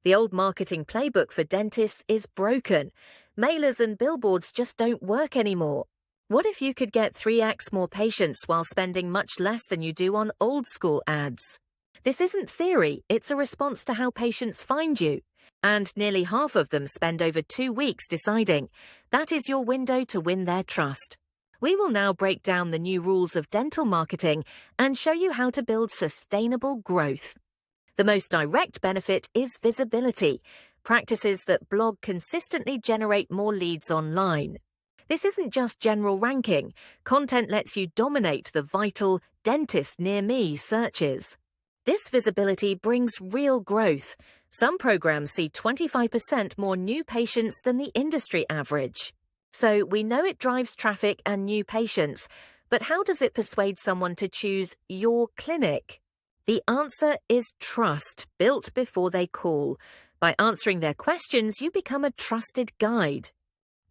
The old marketing playbook for dentists is broken. Mailers and billboards just don't work anymore. What if you could get 3x more patients while spending much less than you do on old-school ads? This isn't theory, it's a response to how patients find you. And nearly half of them spend over 2 weeks deciding. That is your window to win their trust. We will now break down the new rules of dental marketing and show you how to build sustainable growth. The most direct benefit is visibility. Practices that blog consistently generate more leads online. This isn't just general ranking. Content lets you dominate the vital "dentist near me" searches. This visibility brings real growth. Some programs see 25% more new patients than the industry average. So we know it drives traffic and new patients, but how does it persuade someone to choose your clinic? The answer is trust, built before they call. By answering their questions, you become a trusted guide.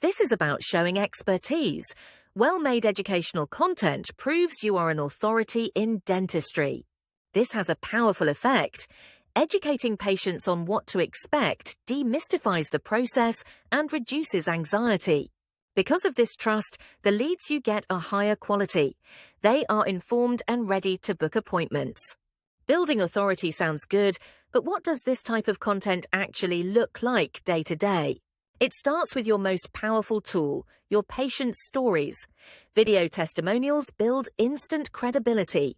This is about showing expertise. Well-made educational content proves you are an authority in dentistry. This has a powerful effect. Educating patients on what to expect demystifies the process and reduces anxiety. Because of this trust, the leads you get are higher quality. They are informed and ready to book appointments. Building authority sounds good, but what does this type of content actually look like day to day? It starts with your most powerful tool, your patient stories. Video testimonials build instant credibility.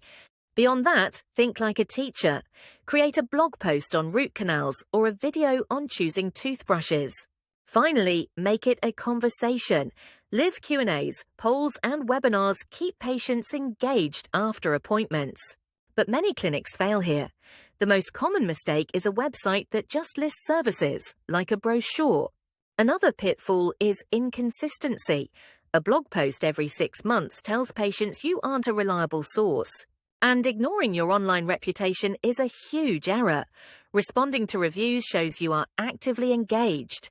Beyond that, think like a teacher. Create a blog post on root canals or a video on choosing toothbrushes. Finally, make it a conversation. Live Q&As, polls, and webinars keep patients engaged after appointments. But many clinics fail here. The most common mistake is a website that just lists services, like a brochure. Another pitfall is inconsistency. A blog post every 6 months tells patients you aren't a reliable source. And ignoring your online reputation is a huge error. Responding to reviews shows you are actively engaged.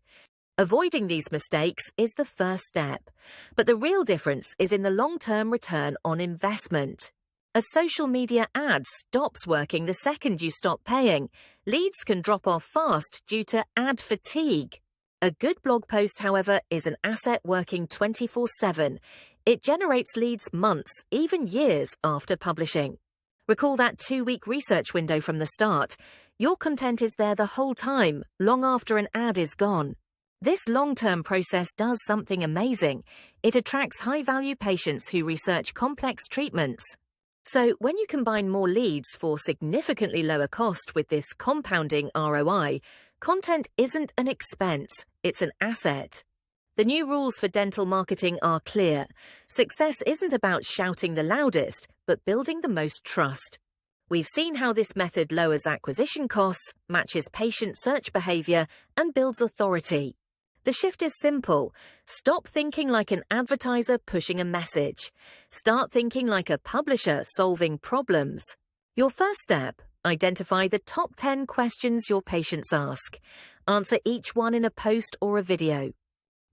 Avoiding these mistakes is the first step. But the real difference is in the long-term return on investment. A social media ad stops working the second you stop paying. Leads can drop off fast due to ad fatigue. A good blog post, however, is an asset working 24/7. It generates leads months, even years after publishing. Recall that 2-week research window from the start. Your content is there the whole time, long after an ad is gone. This long-term process does something amazing. It attracts high-value patients who research complex treatments. So when you combine more leads for significantly lower cost with this compounding ROI, content isn't an expense, it's an asset. The new rules for dental marketing are clear. Success isn't about shouting the loudest, but building the most trust. We've seen how this method lowers acquisition costs, matches patient search behavior, and builds authority. The shift is simple. Stop thinking like an advertiser pushing a message. Start thinking like a publisher solving problems. Your first step: identify the top 10 questions your patients ask. Answer each one in a post or a video.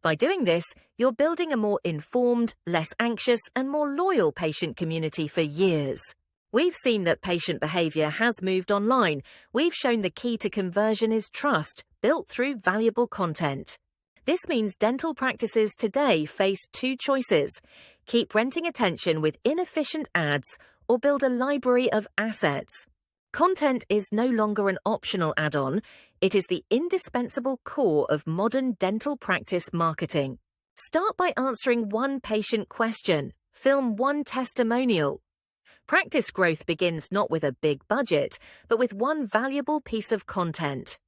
By doing this, you're building a more informed, less anxious, and more loyal patient community for years. We've seen that patient behavior has moved online. We've shown the key to conversion is trust, built through valuable content. This means dental practices today face 2 choices: keep renting attention with inefficient ads or build a library of assets. Content is no longer an optional add-on. It is the indispensable core of modern dental practice marketing. Start by answering one patient question. Film one testimonial. Practice growth begins not with a big budget, but with one valuable piece of content.